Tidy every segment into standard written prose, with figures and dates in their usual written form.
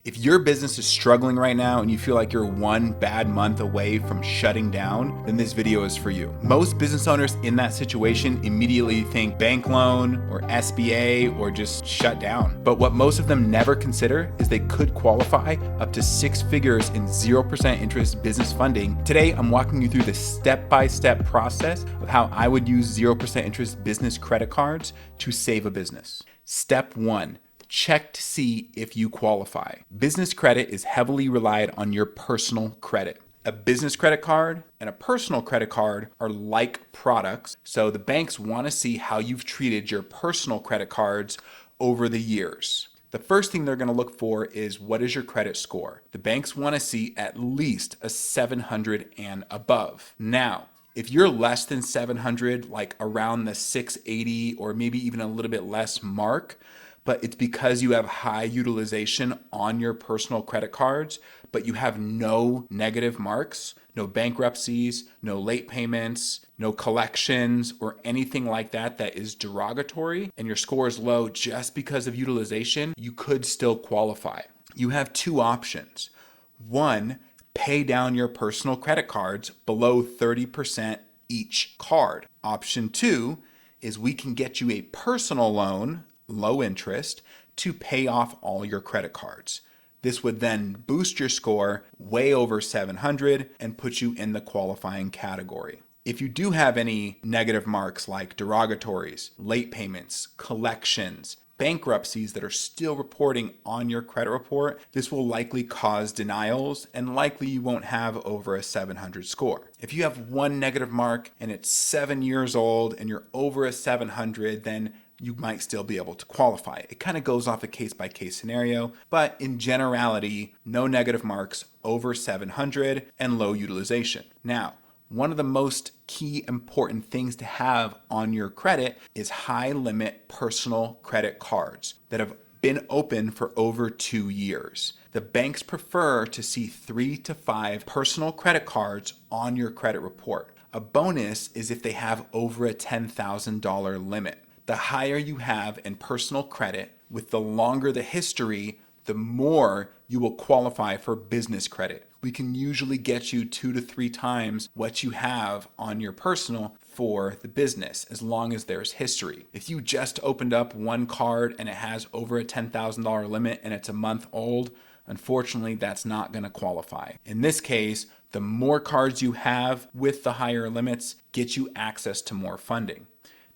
If your business is struggling right now and you feel like you're one bad month away from shutting down, then this video is for you. Most business owners in that situation immediately think bank loan or SBA or just shut down. But what most of them never consider is they could qualify up to 6 figures in 0% interest business funding. Today, I'm walking you through the step-by-step process of how I would use 0% interest business credit cards to save a business. Step 1. Check to see if you qualify. Business credit is heavily relied on your personal credit. A business credit card and a personal credit card are like products, so the banks want to see how you've treated your personal credit cards over the years. The first thing they're going to look for is, what is your credit score? The banks want to see at least a 700 and above. Now, if you're less than 700, like around the 680 or maybe even a little bit less mark, but it's because you have high utilization on your personal credit cards, but you have no negative marks, no bankruptcies, no late payments, no collections, or anything like that that is derogatory, and your score is low just because of utilization, you could still qualify. You have 2 options. 1, pay down your personal credit cards below 30% each card. Option 2 is we can get you a personal loan, low interest, to pay off all your credit cards. This would then boost your score way over 700 and put you in the qualifying category. If you do have any negative marks like derogatories, late payments, collections, bankruptcies that are still reporting on your credit report, this will likely cause denials and likely you won't have over a 700 score. If you have 1 negative mark and it's 7 years old and you're over a 700, then you might still be able to qualify. It kind of goes off a case-by-case scenario, but in generality, no negative marks over 700 and low utilization. Now, one of the most key important things to have on your credit is high limit personal credit cards that have been open for over 2 years. The banks prefer to see 3 to 5 personal credit cards on your credit report. A bonus is if they have over a $10,000 limit. The higher you have in personal credit, with the longer the history, the more you will qualify for business credit. We can usually get you 2 to 3 times what you have on your personal for the business, as long as there's history. If you just opened up 1 card and it has over a $10,000 limit and it's a month old, unfortunately, that's not going to qualify. In this case, the more cards you have with the higher limits get you access to more funding.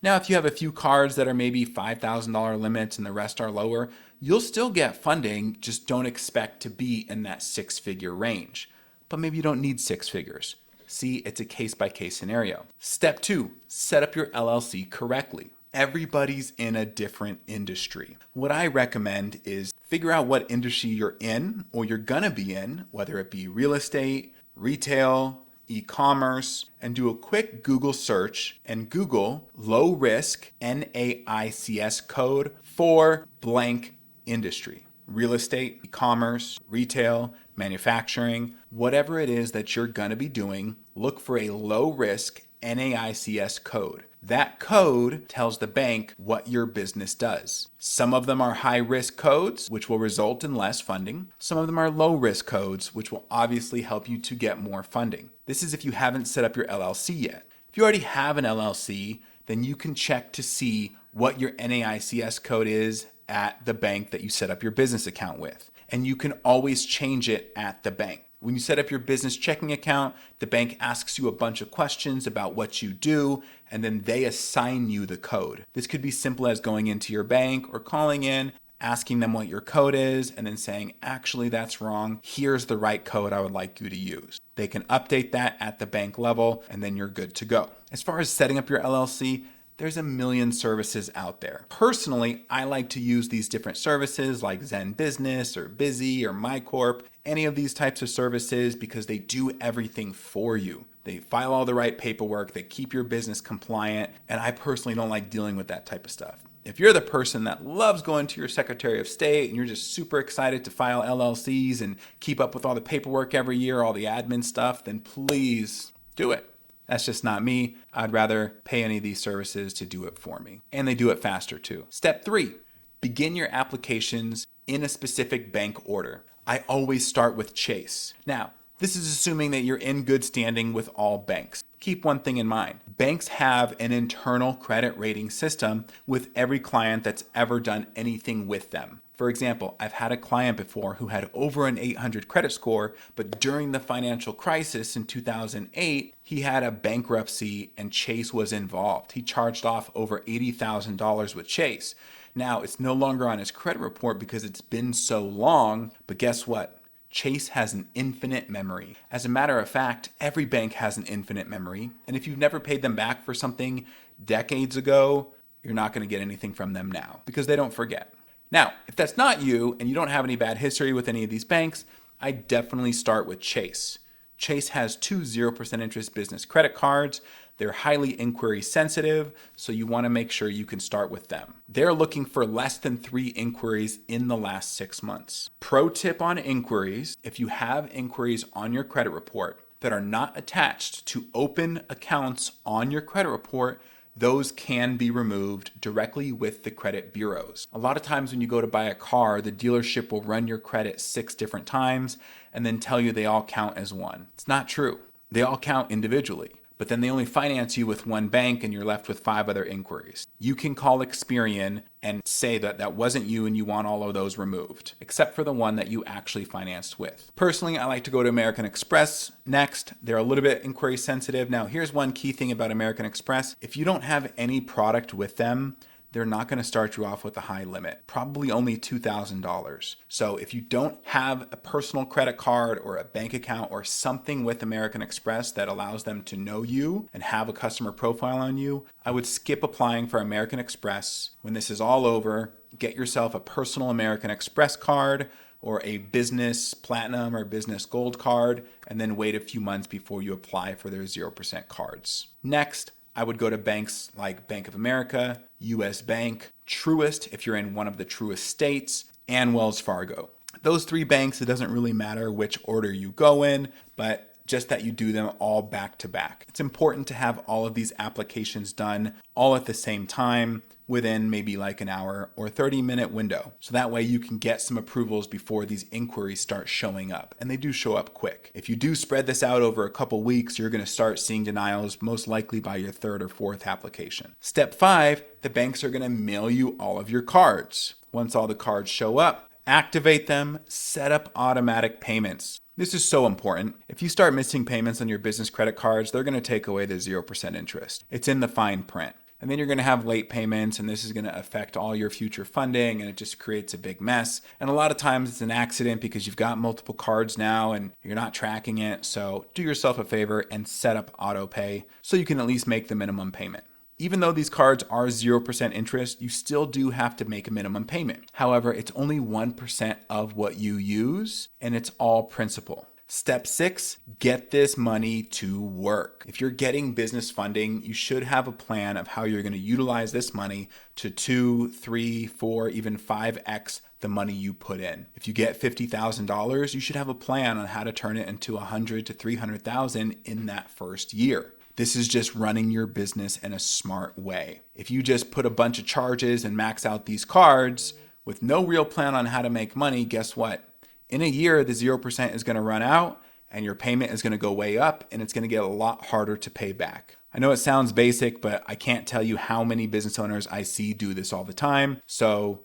Now, if you have a few cards that are maybe $5,000 limits and the rest are lower, you'll still get funding, just don't expect to be in that 6-figure range. But maybe you don't need 6 figures. See, it's a case-by-case scenario. Step 2, set up your LLC correctly. Everybody's in a different industry. What I recommend is figure out what industry you're in or you're gonna be in, whether it be real estate, retail, e-commerce, and do a quick Google search and Google low risk NAICS code for blank industry. Real estate, e-commerce, retail, manufacturing, whatever it is that you're going to be doing, look for a low risk NAICS code. That code tells the bank what your business does. Some of them are high risk codes, which will result in less funding. Some of them are low risk codes, which will obviously help you to get more funding. This is if you haven't set up your LLC yet. If you already have an LLC, then you can check to see what your NAICS code is at the bank that you set up your business account with. And you can always change it at the bank. When you set up your business checking account, the bank asks you a bunch of questions about what you do, and then they assign you the code. This could be simple as going into your bank or calling in, asking them what your code is, and then saying, actually, that's wrong. Here's the right code I would like you to use. They can update that at the bank level, and then you're good to go. As far as setting up your LLC, there's a million services out there. Personally, I like to use these different services like Zen Business or Busy or MyCorp, any of these types of services, because they do everything for you. They file all the right paperwork, they keep your business compliant, and I personally don't like dealing with that type of stuff. If you're the person that loves going to your Secretary of State and you're just super excited to file LLCs and keep up with all the paperwork every year, all the admin stuff, then please do it. That's just not me. I'd rather pay any of these services to do it for me. And they do it faster too. Step 3, begin your applications in a specific bank order. I always start with Chase. Now, this is assuming that you're in good standing with all banks. Keep one thing in mind. Banks have an internal credit rating system with every client that's ever done anything with them. For example, I've had a client before who had over an 800 credit score, but during the financial crisis in 2008, he had a bankruptcy and Chase was involved. He charged off over $80,000 with Chase. Now, it's no longer on his credit report because it's been so long, but guess what? Chase has an infinite memory. As a matter of fact, every bank has an infinite memory, and if you've never paid them back for something decades ago, you're not going to get anything from them now because they don't forget. Now, if that's not you and you don't have any bad history with any of these banks, I definitely start with Chase. Chase has 2 0% interest business credit cards. They're highly inquiry sensitive, so you want to make sure you can start with them. They're looking for less than 3 inquiries in the last 6 months. Pro tip on inquiries: if you have inquiries on your credit report that are not attached to open accounts on your credit report, those can be removed directly with the credit bureaus. A lot of times when you go to buy a car, the dealership will run your credit 6 different times and then tell you they all count as one. It's not true. They all count individually, but then they only finance you with one bank and you're left with 5 other inquiries. You can call Experian and say that that wasn't you and you want all of those removed, except for the one that you actually financed with. Personally, I like to go to American Express next. They're a little bit inquiry sensitive. Now, here's one key thing about American Express. If you don't have any product with them, they're not going to start you off with a high limit, probably only $2,000. So if you don't have a personal credit card or a bank account or something with American Express that allows them to know you and have a customer profile on you, I would skip applying for American Express. When this is all over, get yourself a personal American Express card or a business platinum or business gold card, and then wait a few months before you apply for their 0% cards. Next, I would go to banks like Bank of America, US Bank, Truist if you're in one of the Truist states, and Wells Fargo. Those 3 banks, it doesn't really matter which order you go in, but just that you do them all back to back. It's important to have all of these applications done all at the same time within maybe like an hour or 30-minute window. So that way you can get some approvals before these inquiries start showing up. And they do show up quick. If you do spread this out over a couple weeks, you're going to start seeing denials most likely by your 3rd or 4th application. Step 5, the banks are going to mail you all of your cards. Once all the cards show up, activate them, set up automatic payments. This is so important. If you start missing payments on your business credit cards, they're going to take away the 0% interest. It's in the fine print. And then you're going to have late payments, and this is going to affect all your future funding, and it just creates a big mess. And a lot of times it's an accident because you've got multiple cards now and you're not tracking it. So do yourself a favor and set up auto pay so you can at least make the minimum payment. Even though these cards are 0% interest, you still do have to make a minimum payment. However, it's only 1% of what you use, and it's all principal. Step 6, get this money to work. If you're getting business funding, you should have a plan of how you're going to utilize this money to 2, 3, 4, even 5x the money you put in. If you get $50,000, you should have a plan on how to turn it into $100,000 to $300,000 in that first year. This is just running your business in a smart way. If you just put a bunch of charges and max out these cards with no real plan on how to make money, guess what? In a year, the 0% is going to run out and your payment is going to go way up and it's going to get a lot harder to pay back. I know it sounds basic, but I can't tell you how many business owners I see do this all the time. So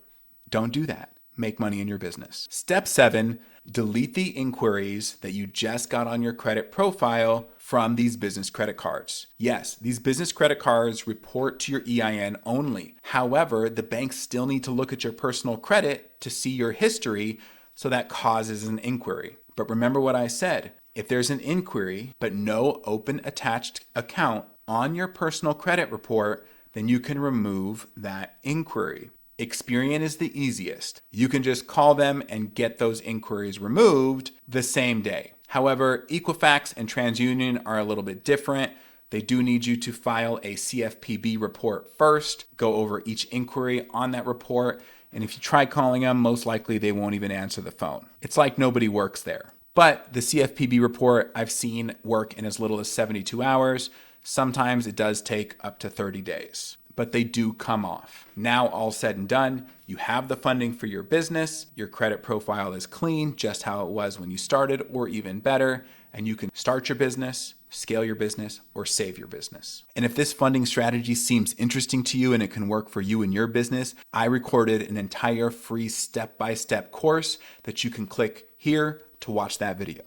don't do that. Make money in your business. Step 7, delete the inquiries that you just got on your credit profile from these business credit cards. Yes, these business credit cards report to your EIN only. However, the banks still need to look at your personal credit to see your history, so that causes an inquiry. But remember what I said, if there's an inquiry but no open attached account on your personal credit report, then you can remove that inquiry. Experian is the easiest. You can just call them and get those inquiries removed the same day. However, Equifax and TransUnion are a little bit different. They do need you to file a CFPB report first, go over each inquiry on that report, and if you try calling them, most likely they won't even answer the phone. It's like nobody works there. But the CFPB report I've seen work in as little as 72 hours. Sometimes it does take up to 30 days. but they do come off. Now, all said and done, you have the funding for your business, your credit profile is clean, just how it was when you started, or even better, and you can start your business, scale your business, or save your business. And if this funding strategy seems interesting to you and it can work for you and your business, I recorded an entire free step-by-step course that you can click here to watch that video.